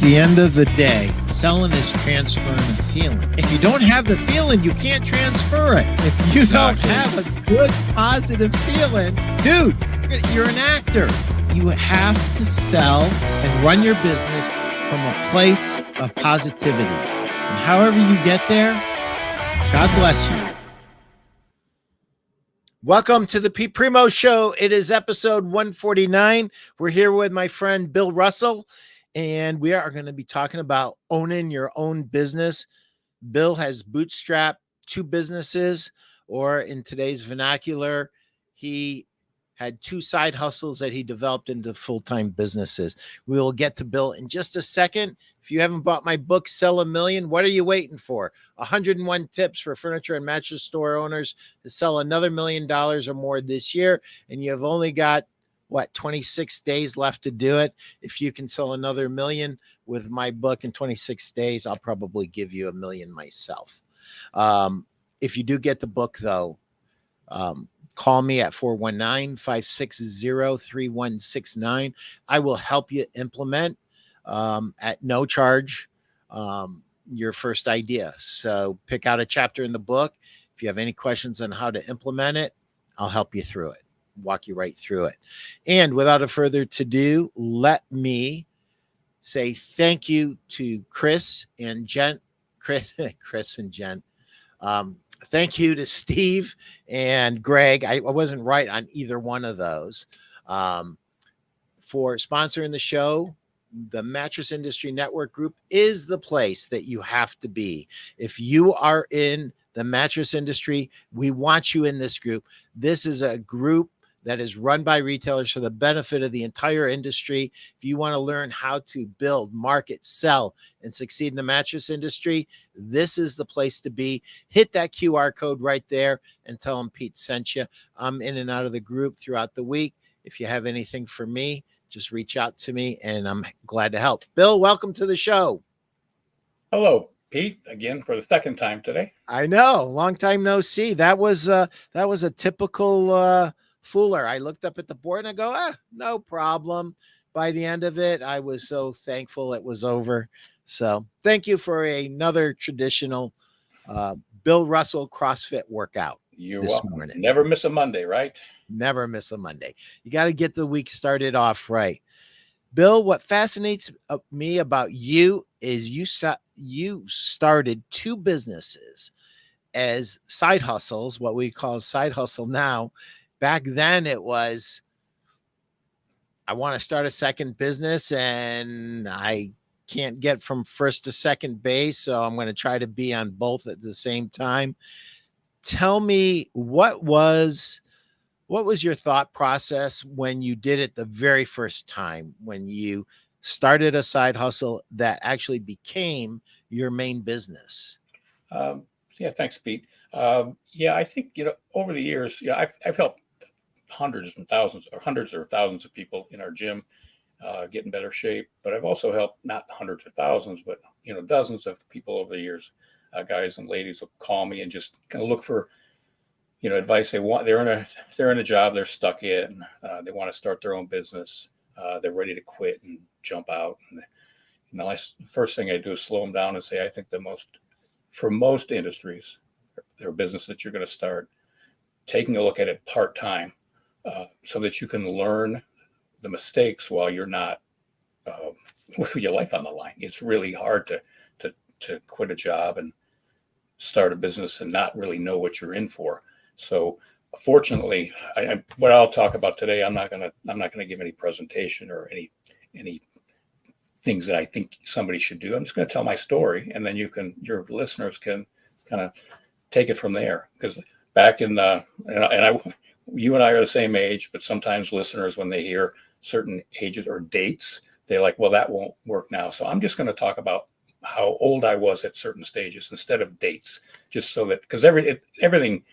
the end of the day, selling is transferring a feeling. If you don't have the feeling, you can't transfer it. If you don't have a good, positive feeling, dude, you're an actor. You have to sell and run your business from a place of positivity. And however you get there, God bless you. Welcome to the Pete Primeau Show. It is episode 149. We're here with my friend Bill Russell, and we are going to be talking about owning your own business. Bill has bootstrapped two businesses, or in today's vernacular, he had two side hustles that he developed into full-time businesses. We will get to Bill in just a second. If you haven't bought my book, Sell a Million, what are you waiting for? 101 tips for furniture and mattress store owners to sell another $1 million or more this year. And you have only got, 26 days left to do it. If you can sell another $1 million with my book in 26 days, I'll probably give you $1 million myself. If you do get the book, though, call me at 419-560-3169. I will help you implement at no charge your first idea. So pick out a chapter in the book. If you have any questions on how to implement it, I'll help you through it, walk you right through it. And without a further ado, let me say thank you to Chris and Jen. Chris and Jen. Thank you to Steve and Greg. I wasn't right on either one of those for sponsoring the show. The Mattress Industry Network group is the place that you have to be. If you are in the mattress industry, we want you in this group. This is a group that is run by retailers for the benefit of the entire industry. If you want to learn how to build, market, sell, and succeed in the mattress industry, this is the place to be. Hit that QR code right there and tell them Pete sent you. I'm in and out of the group throughout the week. If you have anything for me, just reach out to me, and I'm glad to help. Bill, welcome to the show. Hello, Pete, again for the second time today. I know, long time no see. That was a typical fooler. I looked up at the board and I go, no problem. By the end of it, I was so thankful it was over. So thank you for another traditional Bill Russell CrossFit workout. You're welcome. Morning. Never miss a Monday, right? Never miss a Monday. You got to get the week started off right. Bill, what fascinates me about you is you started two businesses as side hustles, what we call side hustle now. Back then it was, I want to start a second business and I can't get from first to second base, so I'm going to try to be on both at the same time. Tell me, what was your thought process when you did it the very first time, when you started a side hustle that actually became your main business? Yeah, thanks, Pete. I think, over the years, I've helped hundreds or thousands of people in our gym get in better shape. But I've also helped not hundreds or thousands, but dozens of people over the years. Guys and ladies will call me and just kind of look for advice. They're in a job they're stuck in. They want to start their own business. They're ready to quit and jump out. And the first thing I do is slow them down and say, I think for most industries, their business that you're going to start, taking a look at it part-time, so that you can learn the mistakes while you're not with your life on the line. It's really hard to quit a job and start a business and not really know what you're in for. So fortunately, what I'll talk about today, I'm not gonna give any presentation or any things that I think somebody should do. I'm just going to tell my story, and then your listeners can kind of take it from there. Because back in you and I are the same age, but sometimes listeners, when they hear certain ages or dates, they're like, well, that won't work now. So I'm just going to talk about how old I was at certain stages instead of dates, just so that, because everything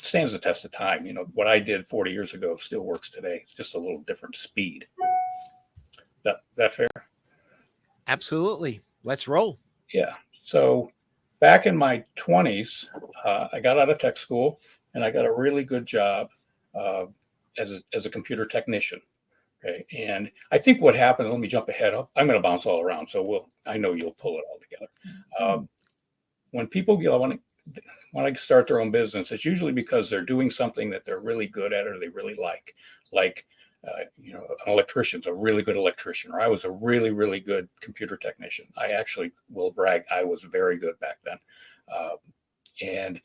stands the test of time. What I did 40 years ago still works today. It's just a little different speed. That fair? Absolutely. Let's roll. Yeah. So back in my 20s, I got out of tech school and I got a really good job as a computer technician. Okay. And I think what happened, let me jump ahead. I'm going to bounce all around. So I know you'll pull it all together. When people want to start their own business, it's usually because they're doing something that they're really good at or they really like. Like, an electrician's a really good electrician, or I was a really, really good computer technician. I actually will brag, I was very good back then. And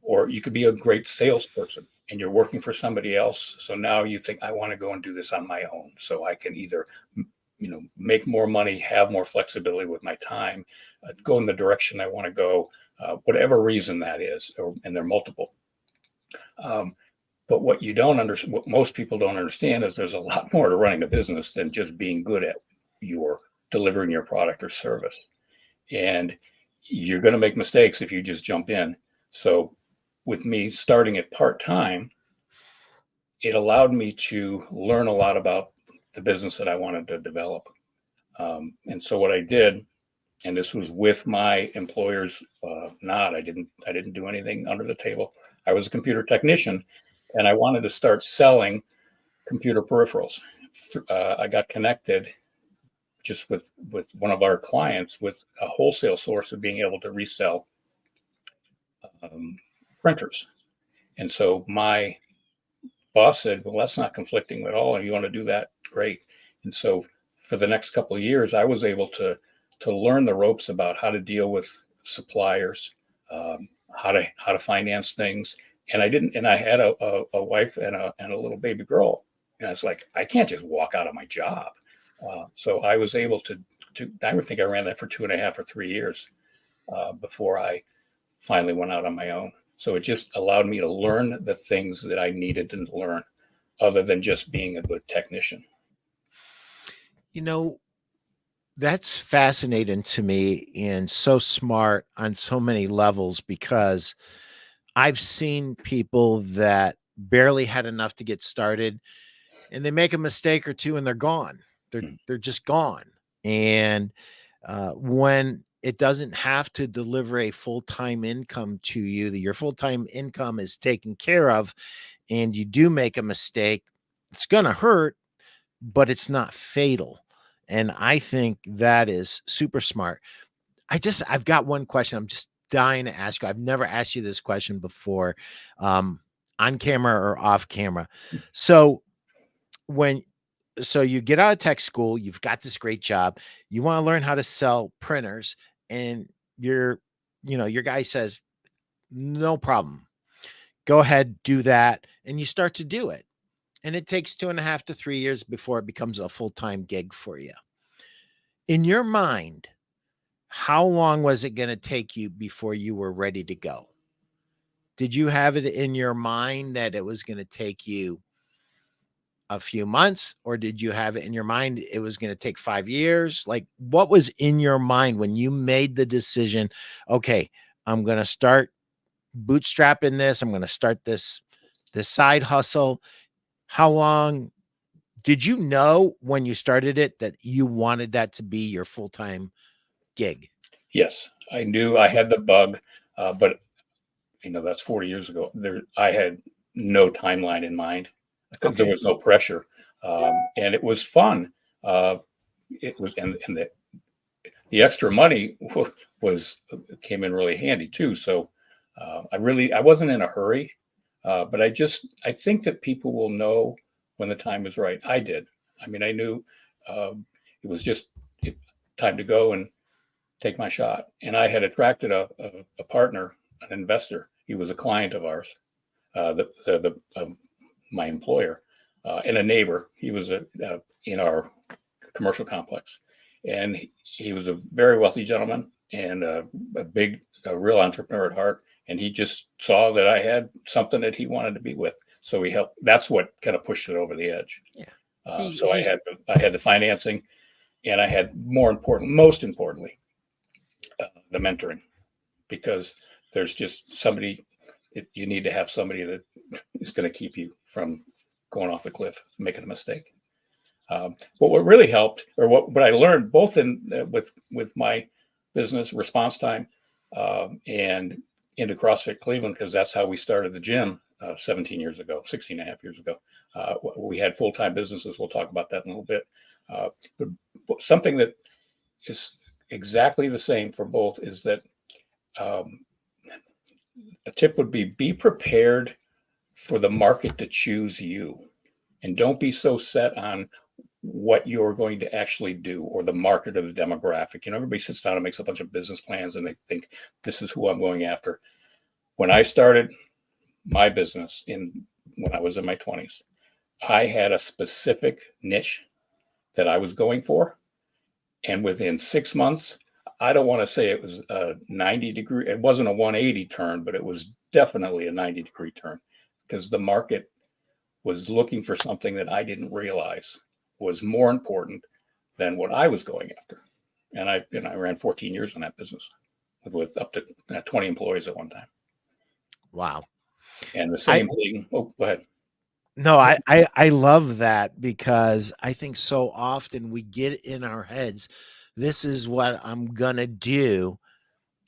or you could be a great salesperson and you're working for somebody else. So now you think, I want to go and do this on my own. So I can either, make more money, have more flexibility with my time, go in the direction I want to go, whatever reason that is, and they're multiple. But what most people don't understand is there's a lot more to running a business than just being good at delivering your product or service. And you're going to make mistakes if you just jump in. So with me starting it part-time, it allowed me to learn a lot about the business that I wanted to develop. And so what I did, and this was with my employer's nod, I didn't do anything under the table. I was a computer technician, and I wanted to start selling computer peripherals. I got connected just with one of our clients with a wholesale source of being able to resell printers. And so my boss said, well, that's not conflicting at all. And you want to do that? Great. And so for the next couple of years, I was able to learn the ropes about how to deal with suppliers, how to finance things. And I had a wife and a little baby girl. And I was like, I can't just walk out of my job. So I was able to I think I ran that for 2.5 or 3 years before I finally went out on my own. So it just allowed me to learn the things that I needed to learn other than just being a good technician. That's fascinating to me and so smart on so many levels, because I've seen people that barely had enough to get started and they make a mistake or two and they're gone. They're just gone. And when it doesn't have to deliver a full-time income to you, that your full-time income is taken care of, and you do make a mistake, it's going to hurt, but it's not fatal. And I think that is super smart. I've got one question I'm just dying to ask you. I've never asked you this question before, on camera or off camera. So you get out of tech school, you've got this great job, you want to learn how to sell printers, and your guy says, no problem, go ahead, do that. And you start to do it. And it takes 2.5 to 3 years before it becomes a full-time gig for you. In your mind, how long was it going to take you before you were ready to go? Did you have it in your mind that it was going to take you a few months, or did you have it in your mind it was going to take 5 years? Like, what was in your mind when you made the decision, okay, I'm going to start bootstrapping this, I'm going to start this side hustle? How long did you know when you started it that you wanted that to be your full-time gig? Yes, I knew I had the bug, but that's 40 years ago. I had no timeline in mind because there was no pressure, and it was fun. It was, and the extra money came in really handy too. So I wasn't in a hurry, but I think that people will know when the time is right. I did. I mean, I knew it was just time to go and take my shot. And I had attracted a partner, an investor. He was a client of ours, my employer, and a neighbor. He was in our commercial complex, and he was a very wealthy gentleman and a real entrepreneur at heart. And he just saw that I had something that he wanted to be with. So he helped. That's what kind of pushed it over the edge. Yeah. So I had the financing, and I had most importantly, the mentoring, because there's just somebody. You need to have somebody that is going to keep you from going off the cliff, making a mistake. But what really helped, or what I learned both with my business Response Time and into CrossFit Cleveland, because that's how we started the gym 17 years ago, 16 and a half years ago. We had full-time businesses. We'll talk about that in a little bit. But something that is exactly the same for both is that a tip would be prepared for the market to choose you, and don't be so set on what you're going to actually do or the market or the demographic. Everybody sits down and makes a bunch of business plans and they think this is who I'm going after. When I started my business when I was in my 20s, I had a specific niche that I was going for. And within 6 months, I don't want to say it was a 90-degree, it wasn't a 180 turn, but it was definitely a 90-degree turn, because the market was looking for something that I didn't realize was more important than what I was going after. And I ran 14 years in that business with up to 20 employees at one time. Wow. And the same thing. Oh, go ahead. No, I love that, because I think so often we get in our heads, this is what I'm going to do.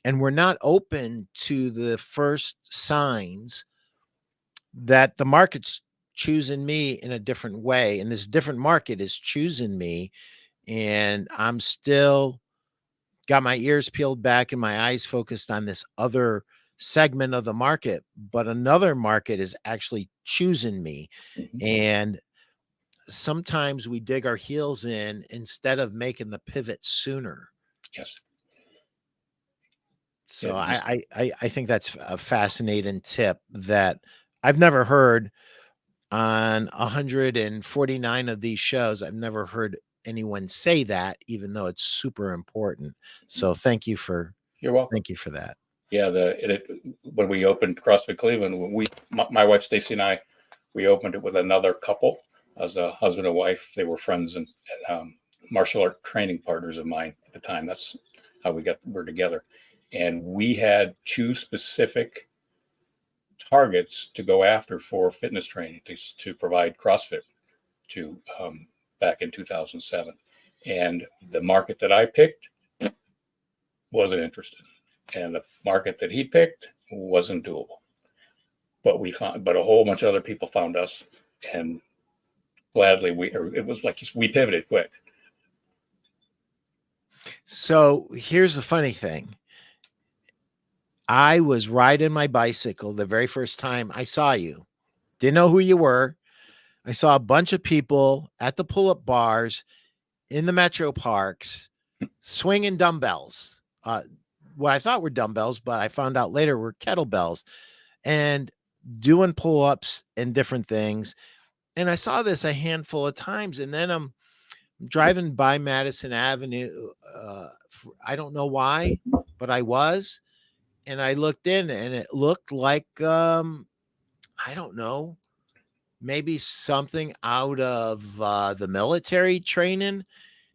And we're not open to the first signs that the market's choosing me in a different way. And this different market is choosing me. And I'm still got my ears peeled back and my eyes focused on this other segment of the market, but another market is actually choosing me. Mhm. And sometimes we dig our heels in instead of making the pivot sooner. Yes. So Yeah, I think that's a fascinating tip that I've never heard on 149 of these shows. I've never heard anyone say that, even though it's super important. So thank you for you're welcome. that. Yeah, when we opened CrossFit Cleveland, my wife Stacy and I, we opened it with another couple as a husband and wife. They were friends and martial art training partners of mine at the time. That's how we're together. And we had two specific targets to go after for fitness training to provide CrossFit to back in 2007. And the market that I picked wasn't interested, and the market that he picked wasn't doable. But a whole bunch of other people found us, and gladly it was like we pivoted quick. So here's the funny thing. I was riding my bicycle the very first time I saw you. Didn't know who you were. I saw a bunch of people at the pull-up bars in the metro parks swinging dumbbells. What I thought were dumbbells, but I found out later were kettlebells, and doing pull-ups and different things. And I saw this a handful of times, and then I'm driving by Madison Avenue. I don't know why, but I was, and I looked in, and it looked like I don't know, maybe something out of the military training.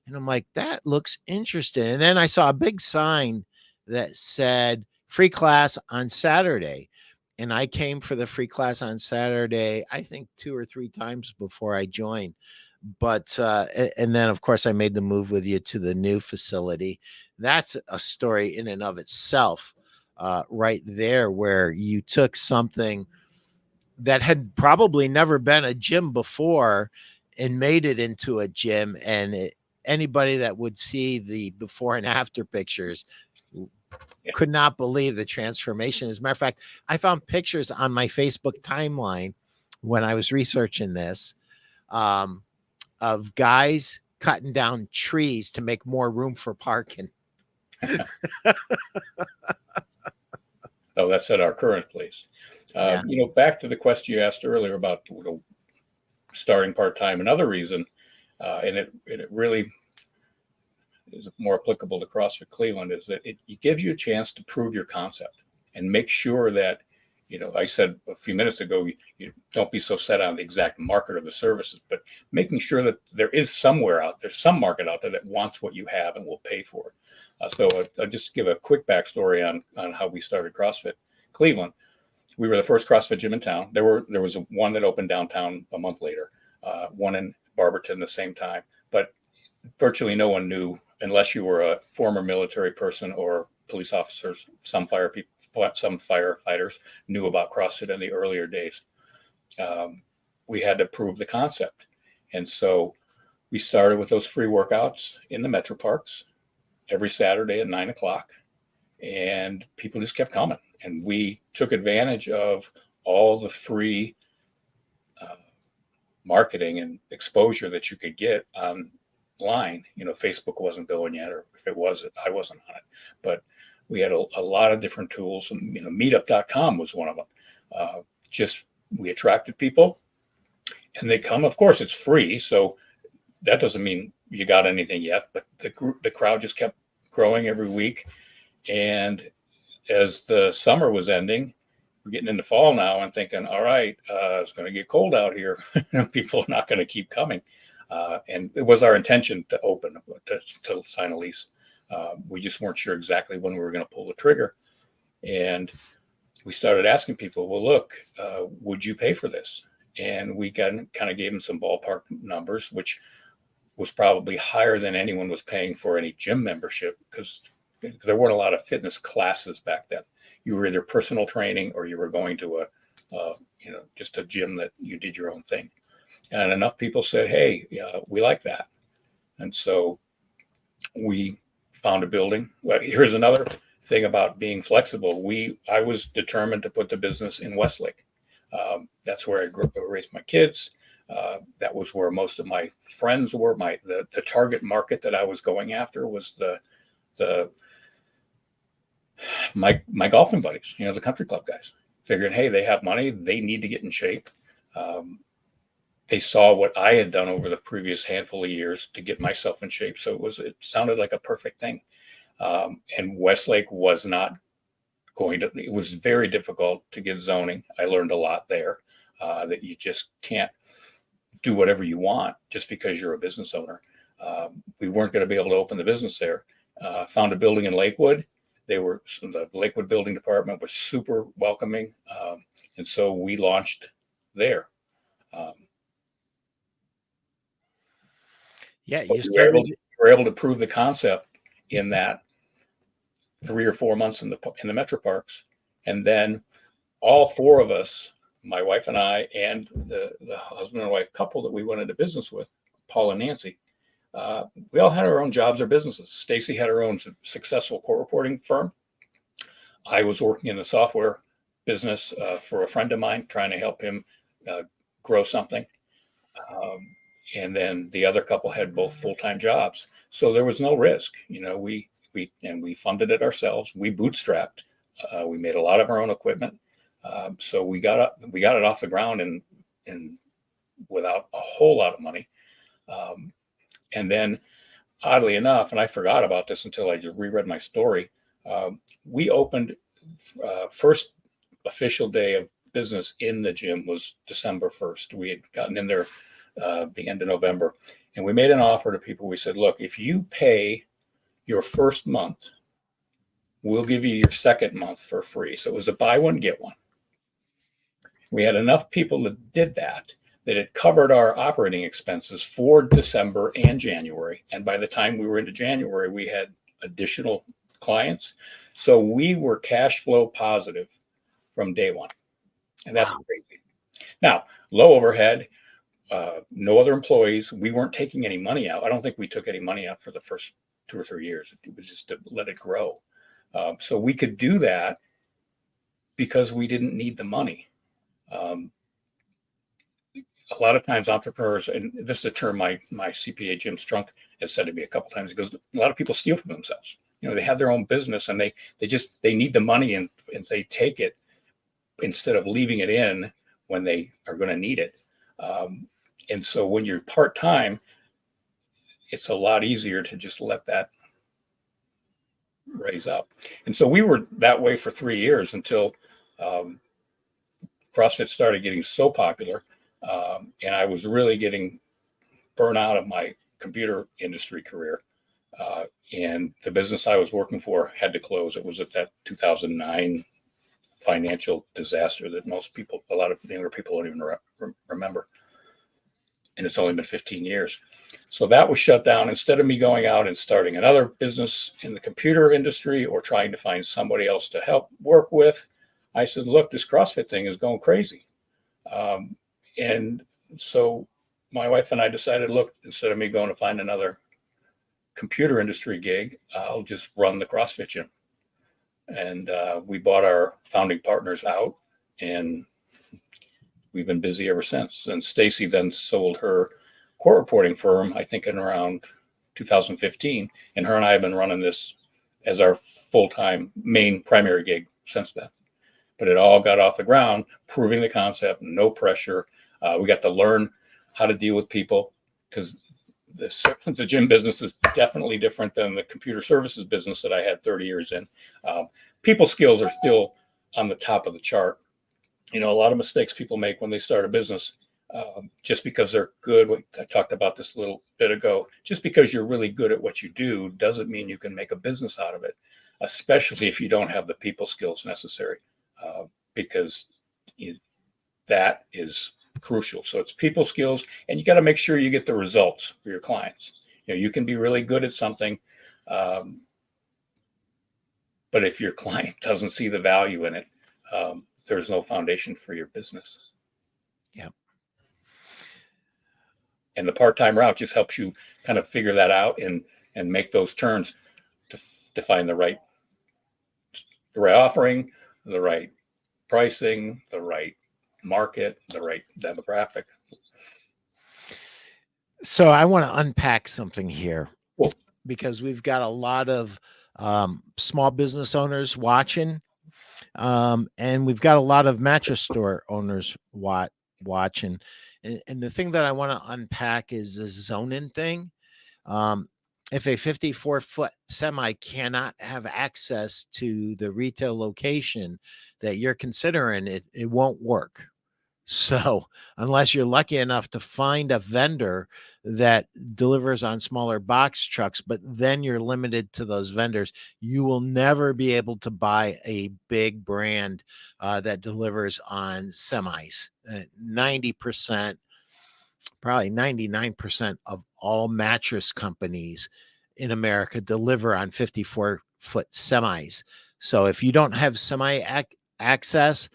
And I'm like, that looks interesting. And then I saw a big sign that said free class on Saturday. And I came for the free class on Saturday, I think 2 or 3 times before I joined. But, and then of course I made the move with you to the new facility. That's a story in and of itself, right there, where you took something that had probably never been a gym before and made it into a gym. And anybody that would see the before and after pictures could not believe the transformation. As a matter of fact, I found pictures on my Facebook timeline when I was researching this, of guys cutting down trees to make more room for parking. Oh, that's at our current place. Yeah. Back to the question you asked earlier about starting part-time. Another reason, and it really is more applicable to CrossFit Cleveland, is that it gives you a chance to prove your concept and make sure that, I said a few minutes ago, you don't be so set on the exact market or the services, but making sure that there is somewhere out there, some market out there that wants what you have and will pay for it. So I'll just give a quick backstory on how we started CrossFit Cleveland. We were the first CrossFit gym in town. There was one that opened downtown a month later, one in Barberton the same time, but virtually no one knew, unless you were a former military person or police officers. Some firefighters knew about CrossFit in the earlier days. we had to prove the concept. And so we started with those free workouts in the metro parks every Saturday at 9 o'clock, and people just kept coming. And we took advantage of all the free marketing and exposure that you could get online. Facebook wasn't going yet, or if it was, I wasn't on it. But we had a lot of different tools, and meetup.com was one of them. We attracted people, and they come. Of course, it's free, so that doesn't mean you got anything yet. But the crowd just kept growing every week, and as the summer was ending, we're getting into fall now and thinking, all right, it's going to get cold out here. People are not going to keep coming. And it was our intention to open, to sign a lease. We just weren't sure exactly when we were going to pull the trigger. And we started asking people, well, look, would you pay for this? And we kind of gave them some ballpark numbers, which was probably higher than anyone was paying for any gym membership, because there weren't a lot of fitness classes back then. You were either personal training or you were going to just a gym that you did your own thing. And enough people said, hey, we like that. And so we found a building. Well, here's another thing about being flexible. I was determined to put the business in Westlake. That's where I raised my kids. That was where most of my friends were. The target market that I was going after was my golfing buddies, the country club guys, figuring, hey, they have money, they need to get in shape. They saw what I had done over the previous handful of years to get myself in shape. So it sounded like a perfect thing. And Westlake was not it was very difficult to get zoning. I learned a lot there, that you just can't do whatever you want just because you're a business owner. We weren't going to be able to open the business there. Found a building in Lakewood. The Lakewood Building Department was super welcoming. And so we launched there. You started. We were able to prove the concept in that 3 or 4 months in the metro parks. And then all four of us, my wife and I, and the husband and wife couple that we went into business with, Paul and Nancy, we all had our own jobs or businesses. Stacy had her own successful court reporting firm. I was working in the software business for a friend of mine, trying to help him grow something. And then the other couple had both full-time jobs. So there was no risk. We funded it ourselves. We bootstrapped. We made a lot of our own equipment. So we got it off the ground and without a whole lot of money. And then, oddly enough, and I forgot about this until I just reread my story, we opened, first official day of business in the gym was December 1st. We had gotten in there the end of November, and we made an offer to people. We said, look, if you pay your first month, we'll give you your second month for free. So it was a buy one, get one. We had enough people that did that it covered our operating expenses for December and January. And by the time we were into January, we had additional clients. So we were cash flow positive from day one. And that's crazy. Now, low overhead, no other employees. We weren't taking any money out. I don't think we took any money out for the first 2 or 3 years. It was just to let it grow. So we could do that because we didn't need the money. A lot of times entrepreneurs, and this is a term my CPA, Jim Strunk, has said to me a couple of times, he goes, a lot of people steal from themselves. They have their own business and they need the money and they take it instead of leaving it in when they are going to need it. And so when you're part-time, it's a lot easier to just let that raise up. And so we were that way for 3 years until CrossFit started getting so popular. And I was really getting burnt out of my computer industry career. And the business I was working for had to close. It was at that 2009 financial disaster that a lot of younger people don't even remember. And it's only been 15 years. So that was shut down. Instead of me going out and starting another business in the computer industry or trying to find somebody else to help work with, I said, look, this CrossFit thing is going crazy. And so my wife and I decided, look, instead of me going to find another computer industry gig, I'll just run the CrossFit gym. And we bought our founding partners out, and we've been busy ever since. And Stacy then sold her court reporting firm, I think in around 2015. And her and I have been running this as our full-time main primary gig since then. But it all got off the ground, proving the concept, no pressure. We got to learn how to deal with people, because the gym business is definitely different than the computer services business that I had 30 years in. People skills are still on the top of the chart. A lot of mistakes people make when they start a business, just because they're good. I talked about this a little bit ago. Just because you're really good at what you do doesn't mean you can make a business out of it, especially if you don't have the people skills necessary, because that is crucial. So it's people skills, and you got to make sure you get the results for your clients. You can be really good at something, but if your client doesn't see the value in it, there's no foundation for your business. Yeah. And the part-time route just helps you kind of figure that out and make those turns to find the right offering, the right pricing, the right market, the right demographic. So I want to unpack something here, Cool. because we've got a lot of small business owners watching, and we've got a lot of mattress store owners watching. And the thing that I want to unpack is the zoning thing. If a 54-foot semi cannot have access to the retail location that you're considering, it won't work. So unless you're lucky enough to find a vendor that delivers on smaller box trucks, but then you're limited to those vendors, you will never be able to buy a big brand that delivers on semis. 90%, probably 99% of all mattress companies in America deliver on 54-foot semis. So if you don't have semi access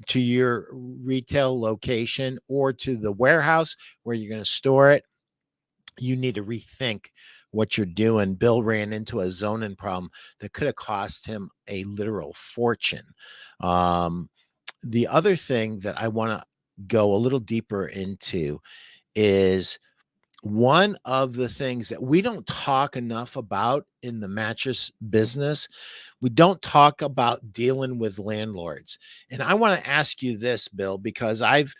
to your retail location or to the warehouse where you're going to store it, you need to rethink what you're doing. Bill ran into a zoning problem that could have cost him a literal fortune. The other thing that I want to go a little deeper into is one of the things that we don't talk enough about in the mattress business. We don't talk about dealing with landlords. And I want to ask you this, Bill, because I've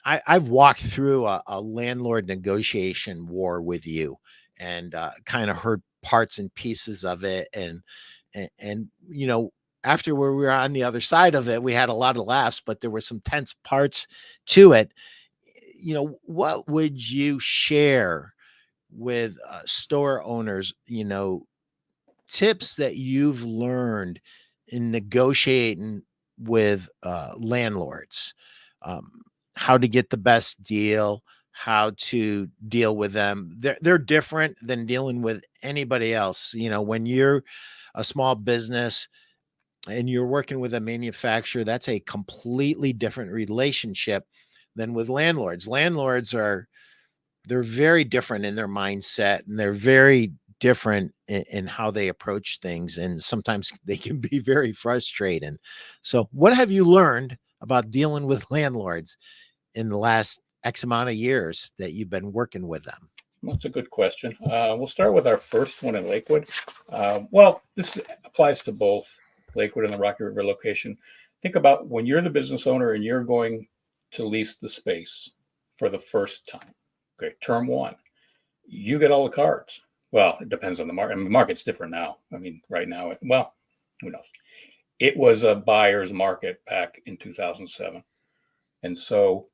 walked through a landlord negotiation war with you, and kind of heard parts and pieces of it. And after we were on the other side of it, we had a lot of laughs, but there were some tense parts to it. What would you share with store owners, tips that you've learned in negotiating with landlords, how to get the best deal, how to deal with them? They're different than dealing with anybody else. When you're a small business and you're working with a manufacturer, that's a completely different relationship than with landlords. They're very different in their mindset, and they're very different in how they approach things. And sometimes they can be very frustrating. So what have you learned about dealing with landlords in the last X amount of years that you've been working with them? That's a good question. We'll start with our first one in Lakewood. Well, this applies to both Lakewood and the Rocky River location. Think about when you're the business owner and you're going to lease the space for the first time. Okay, term one, you get all the cards. Well, it depends on the market. The market's different now. Right now, who knows? It was a buyer's market back in 2007. And so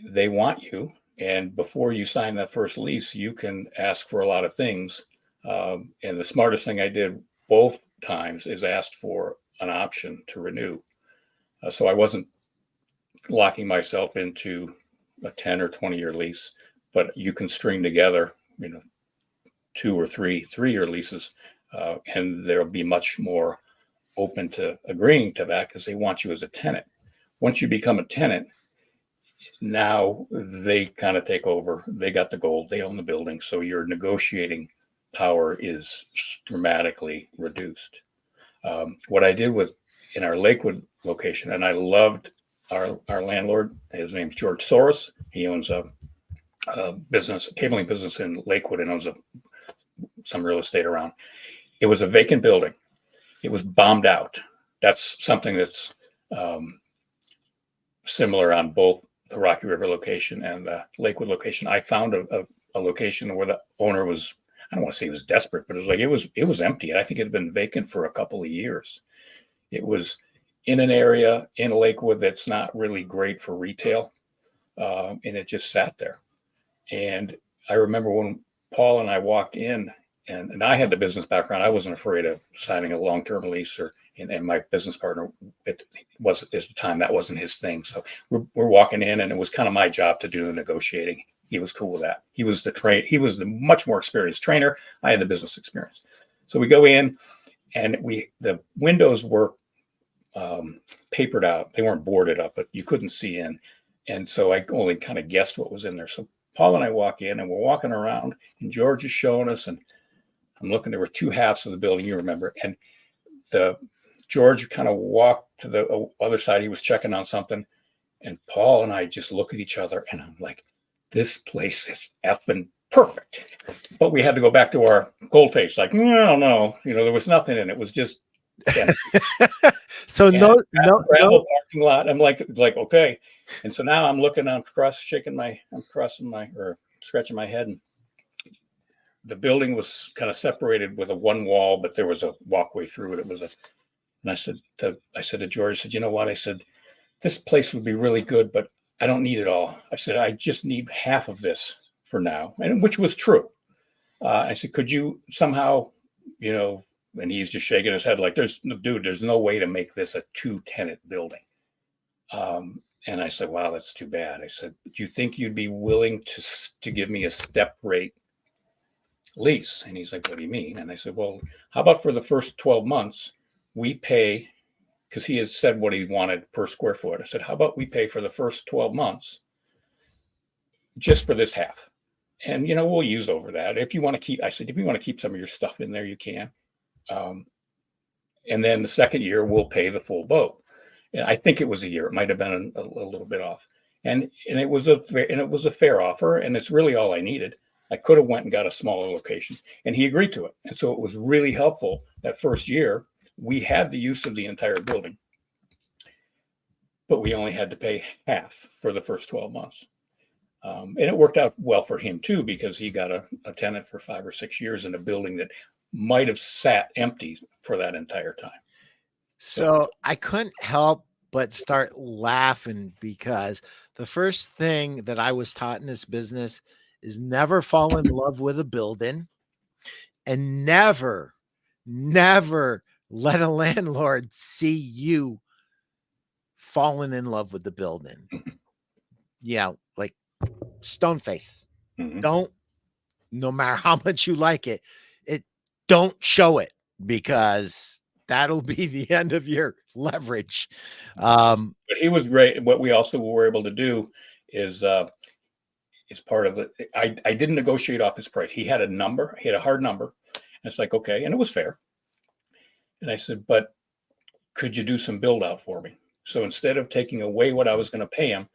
they want you. And before you sign that first lease, you can ask for a lot of things. And the smartest thing I did both times is asked for an option to renew. So I wasn't locking myself into a 10 or 20-year lease, but you can string together, 2 or 3-year leases, and they'll be much more open to agreeing to that because they want you as a tenant. Once you become a tenant, now they kind of take over. They got the gold. They own the building. So your negotiating power is dramatically reduced. What I did in our Lakewood location, and I loved our landlord. His name's George Soros. He owns a business, a cabling business in Lakewood, and owns some real estate around. It was a vacant building. It was bombed out. That's something that's similar on both the Rocky River location and the Lakewood location. I found a location where the owner was, I don't want to say he was desperate, but it was empty. And I think it had been vacant for a couple of years. It was in an area in Lakewood that's not really great for retail. And it just sat there. And I remember when Paul and I walked in, and I had the business background. I wasn't afraid of signing a long-term lease, and my business partner, at the time, that wasn't his thing. So we're walking in, and it was kind of my job to do the negotiating. He was cool with that. He was the much more experienced trainer. I had the business experience. So we go in, and the windows were papered out. They weren't boarded up, but you couldn't see in. And so I only kind of guessed what was in there. So Paul and I walk in, and we're walking around, and George is showing us, and I'm looking. There were two halves of the building, you remember, and George kind of walked to the other side. He was checking on something, and Paul and I just look at each other, and I'm like, "This place is effing perfect." But we had to go back to our gold face, like, no, there was nothing in it. It was just so no gravel parking lot. I'm like okay, and so now I'm looking, I'm scratching my head, and the building was kind of separated with a one wall, but there was a walkway through it. And I said to George, I said, you know what? I said, this place would be really good, but I don't need it all. I said, I just need half of this for now, and which was true. I said, could you somehow, and he's just shaking his head like, there's no way to make this a 2-tenant building. And I said, wow, that's too bad. I said, do you think you'd be willing to give me a step rate lease? And he's like, what do you mean? And I said, well, how about for the first 12 months we pay, because he had said what he wanted per square foot. I said, how about we pay for the first 12 months just for this half, and we'll use over that. If you want to keep some of your stuff in there, you can, and then the second year we'll pay the full boat. And I think it was a year. It might have been a little bit off, and it was a fair offer, and it's really all I needed. I could have went and got a smaller location, and he agreed to it. And so it was really helpful that first year. We had the use of the entire building, but we only had to pay half for the first 12 months. And it worked out well for him too, because he got a tenant for 5 or 6 years in a building that might have sat empty for that entire time. So I couldn't help but start laughing, because the first thing that I was taught in this business is never fall in love with a building, and never let a landlord see you falling in love with the building. Like stone face. Mm-hmm. Don't, no matter how much you like it, don't show it, because that'll be the end of your leverage. But he was great. What we also were able to do is part of it. I didn't negotiate off his price. He had a number. He had a hard number. And it's like, okay. And it was fair. And I said, but could you do some build out for me? So instead of taking away what I was going to pay him,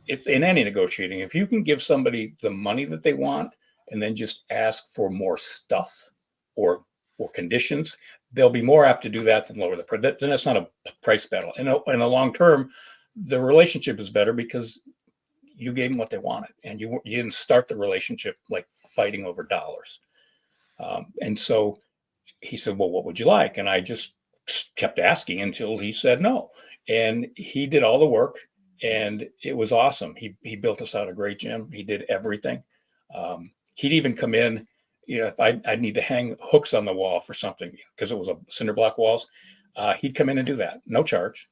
in any negotiating, if you can give somebody the money that they want and then just ask for more stuff or conditions, they'll be more apt to do that than lower the price. Then it's not a price battle. In a long term, the relationship is better because you gave them what they wanted, and you didn't start the relationship like fighting over dollars. And so he said, well, what would you like? And I just kept asking until he said no. And he did all the work, and it was awesome. He built us out a great gym. He did everything. He'd even come in, if I'd need to hang hooks on the wall for something, because it was a cinder block walls, he'd come in and do that. No charge.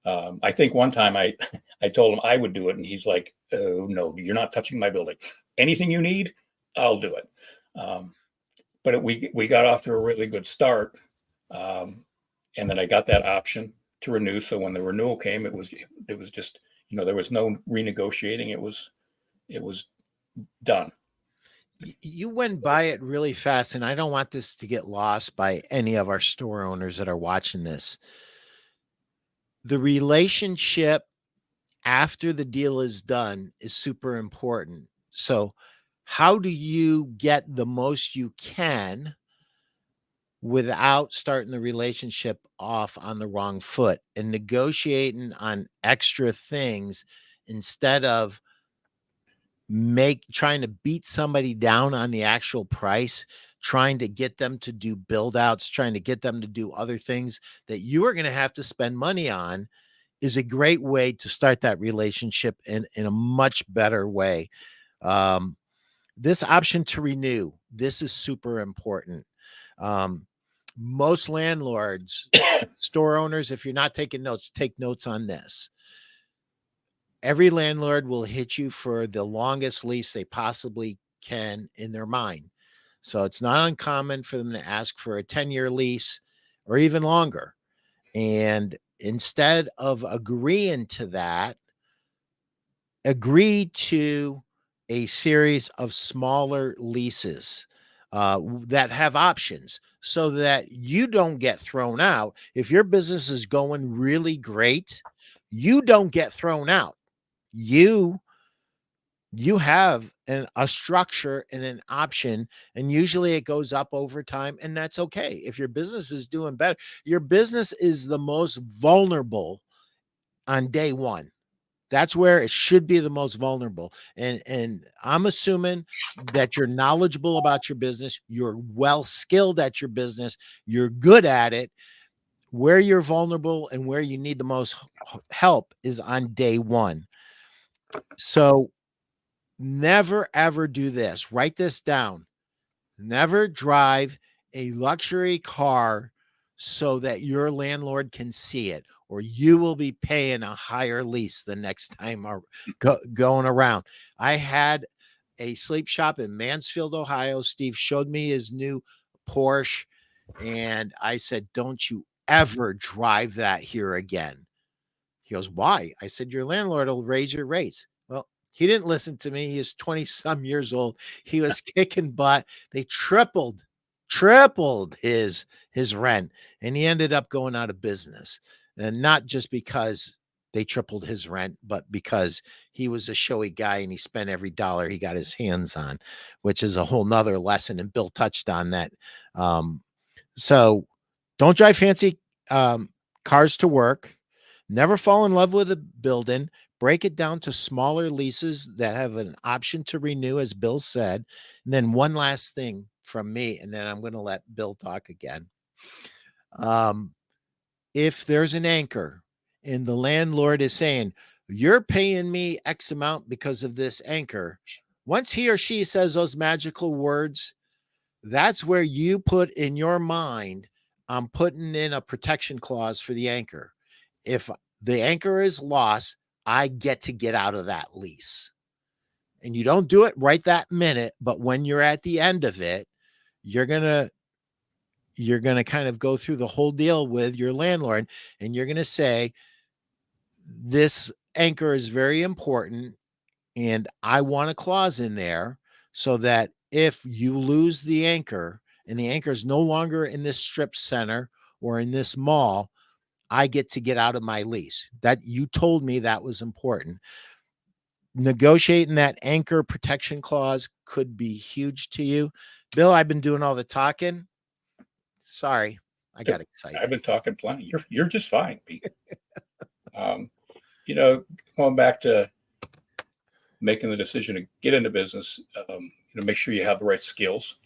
I think one time I told him I would do it, and he's like, oh, no, you're not touching my building. Anything you need, I'll do it. But we got off to a really good start. And then I got that option to renew. So when the renewal came, it was just, There was no renegotiating. It was done. You went by it really fast, and I don't want this to get lost by any of our store owners that are watching this. The relationship after the deal is done is super important. So, how do you get the most you can without starting the relationship off on the wrong foot and negotiating on extra things instead of trying to beat somebody down on the actual price, trying to get them to do build outs, trying to get them to do other things that you are going to have to spend money on, is a great way to start that relationship in a much better way. Um, this option to renew, this is super important. Um, Most landlords, store owners, if you're not taking notes, take notes on this. Every landlord will hit you for the longest lease they possibly can in their mind. So it's not uncommon for them to ask for a 10-year lease or even longer. And instead of agreeing to that, agree to a series of smaller leases that have options so that you don't get thrown out. If your business is going really great, you don't get thrown out. You have a structure and an option, and usually it goes up over time, and that's okay. If your business is doing better, your business is the most vulnerable on day one. That's where it should be the most vulnerable. And I'm assuming that you're knowledgeable about your business, you're well skilled at your business, you're good at it. Where you're vulnerable and where you need the most help is on day one. So never ever do this. Write this down. Never drive a luxury car so that your landlord can see it, or you will be paying a higher lease the next time going around. I had a sleep shop in Mansfield, Ohio. Steve showed me his new Porsche, and I said, "Don't you ever drive that here again." He goes, "Why?" I said, "Your landlord will raise your rates." Well, he didn't listen to me. He is 20 some years old. He was kicking butt. They tripled his rent, and he ended up going out of business. And not just because they tripled his rent, but because he was a showy guy and he spent every dollar he got his hands on, which is a whole nother lesson. And Bill touched on that. So don't drive fancy cars to work. Never fall in love with a building. Break it down to smaller leases that have an option to renew, as Bill said. And then one last thing from me, and then I'm going to let Bill talk again. If there's an anchor and the landlord is saying, "You're paying me X amount because of this anchor," once he or she says those magical words, that's where you put in your mind, "I'm putting in a protection clause for the anchor. If the anchor is lost, I get to get out of that lease." And you don't do it right that minute, but when you're at the end of it, you're going to kind of go through the whole deal with your landlord, and you're going to say, "This anchor is very important, and I want a clause in there so that if you lose the anchor and the anchor is no longer in this strip center or in this mall, I get to get out of my lease." That you told me that was important. Negotiating that anchor protection clause could be huge to you. Bill, I've been doing all the talking. Sorry, I got I've excited. been talking plenty. You're just fine, Pete. Um, Going back to making the decision to get into business, make sure you have the right skills.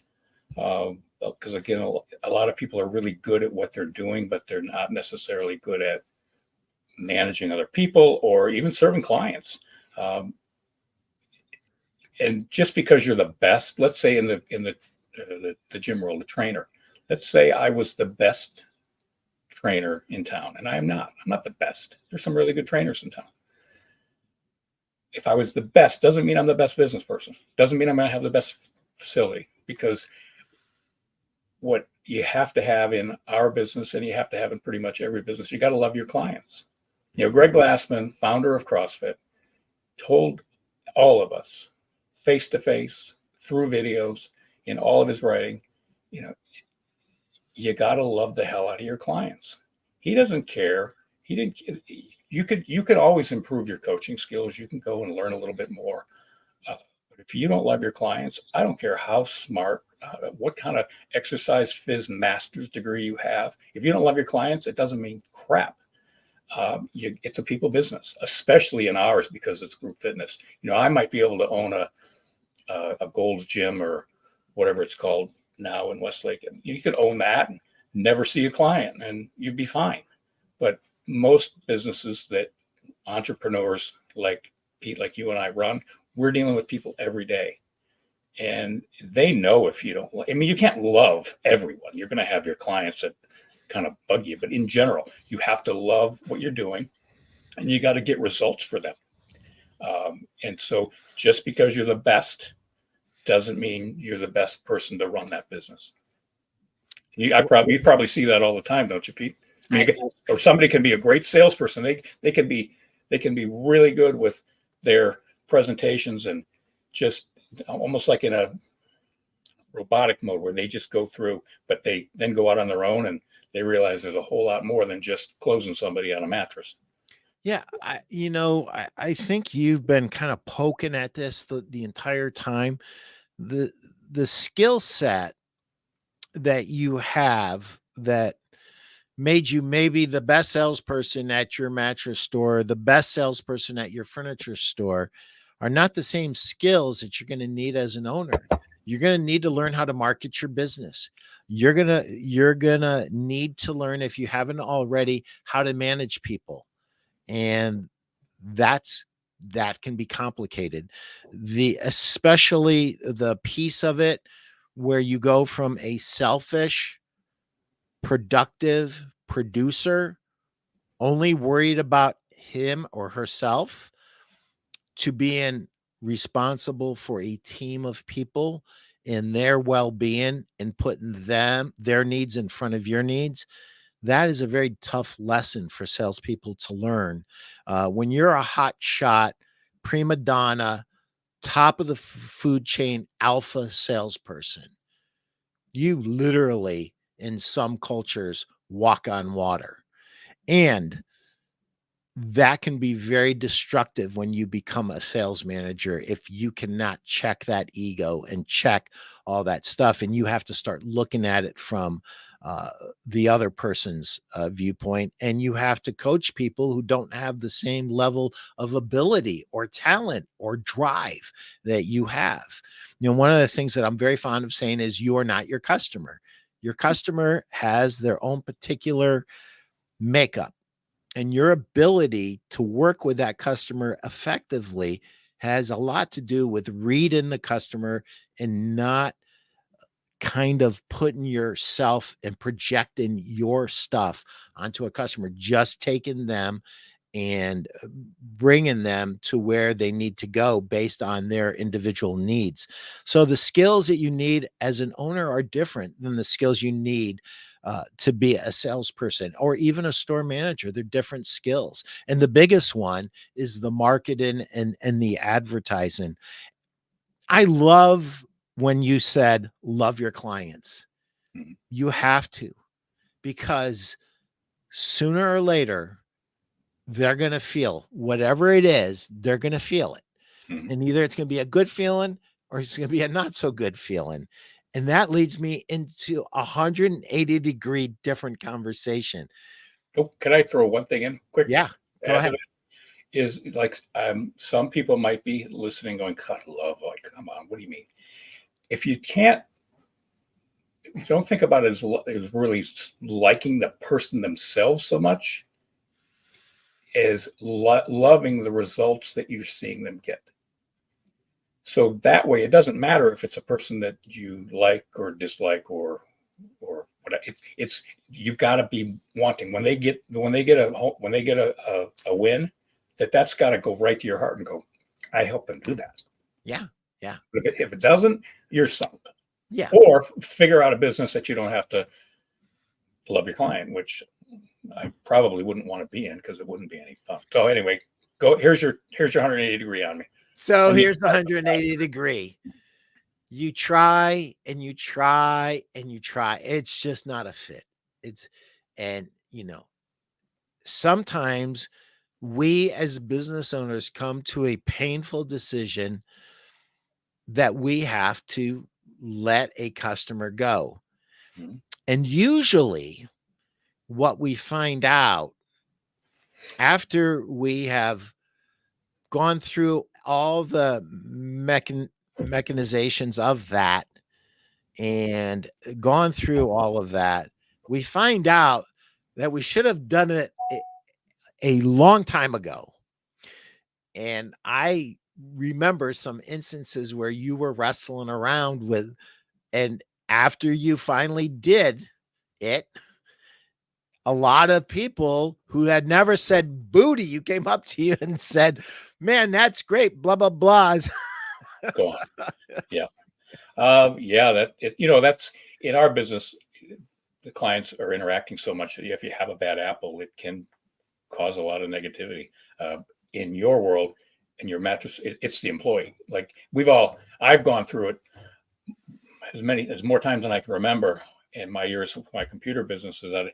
Because again, a lot of people are really good at what they're doing, but they're not necessarily good at managing other people or even serving clients. And just because you're the best, let's say in the gym world, the trainer, let's say I was the best trainer in town, and I am not. I'm not the best. There's some really good trainers in town. If I was the best, doesn't mean I'm the best business person. Doesn't mean I'm going to have the best facility, because what you have to have in our business, and you have to have in pretty much every business, you got to love your clients. Greg Glassman, founder of CrossFit, told all of us face to face through videos in all of his writing, you know, you got to love the hell out of your clients. He doesn't care. He didn't. You could always improve your coaching skills. You can go and learn a little bit more. But if you don't love your clients, I don't care how smart, what kind of exercise phys master's degree you have. If you don't love your clients, it doesn't mean crap. It's a people business, especially in ours because it's group fitness. I might be able to own a Gold's Gym or whatever it's called now in Westlake, and you could own that and never see a client, and you'd be fine. But most businesses that entrepreneurs like Pete, like you and I run, we're dealing with people every day, and they know if you don't. I mean, you can't love everyone. You're going to have your clients that kind of bug you, but in general, you have to love what you're doing, and you got to get results for them. And so, just because you're the best doesn't mean you're the best person to run that business. You probably see that all the time, don't you, Pete? I mean, or somebody can be a great salesperson. They can be really good with their presentations and just almost like in a robotic mode where they just go through, but they then go out on their own and they realize there's a whole lot more than just closing somebody on a mattress. Yeah, I think you've been kind of poking at this the entire time. The skill set that you have that made you maybe the best salesperson at your mattress store, the best salesperson at your furniture store, are not the same skills that you're going to need as an owner. You're going to need to learn how to market your business. You're going to need to learn, if you haven't already, how to manage people. And that can be complicated. Especially the piece of it where you go from a selfish, productive producer only worried about him or herself to being responsible for a team of people and their well-being and putting their needs in front of your needs. That is a very tough lesson for salespeople to learn. When you're a hot shot, prima donna, top of the food chain, alpha salesperson, you literally, in some cultures, walk on water. And that can be very destructive when you become a sales manager if you cannot check that ego and check all that stuff. And you have to start looking at it from the other person's viewpoint. And you have to coach people who don't have the same level of ability or talent or drive that you have. One of the things that I'm very fond of saying is you are not your customer. Your customer has their own particular makeup. And your ability to work with that customer effectively has a lot to do with reading the customer and not kind of putting yourself and projecting your stuff onto a customer, just taking them and bringing them to where they need to go based on their individual needs. So the skills that you need as an owner are different than the skills you need to be a salesperson or even a store manager. They're different skills. And the biggest one is the marketing and the advertising. I love when you said, love your clients. Mm-hmm. You have to, because sooner or later, they're going to feel whatever it is, they're going to feel it. Mm-hmm. And either it's going to be a good feeling or it's going to be a not so good feeling. And that leads me into 180-degree different conversation. Oh, can I throw one thing in quick? Yeah, go ahead. Is like some people might be listening going, God, love, like, come on, what do you mean? If you don't think about it as really liking the person themselves so much as loving the results that you're seeing them get. So that way, it doesn't matter if it's a person that you like or dislike or what. It's you've got to be wanting when they get a win, that's got to go right to your heart and go, I helped them do that. Yeah, yeah. But if it doesn't, you're sunk. Yeah. Or figure out a business that you don't have to love your client, which I probably wouldn't want to be in because it wouldn't be any fun. So anyway, go. Here's your 180 degree on me. So And you, here's the 180 degree. You try and you try and you try. It's just not a fit. It's, and sometimes we as business owners come to a painful decision that we have to let a customer go. Mhm. And usually what we find out after we have gone through all the mechanizations of that and gone through all of that, we find out that we should have done it a long time ago. And I remember some instances where you were wrestling around with, and after you finally did it, a lot of people who had never said booty, you came up to you and said, man, that's great, blah, blah, blah. go on. Yeah. Yeah. That's in our business. The clients are interacting so much that if you have a bad apple, it can cause a lot of negativity. In your world, in your mattress, it's the employee. Like I've gone through it as more times than I can remember in my years with my computer business. Is that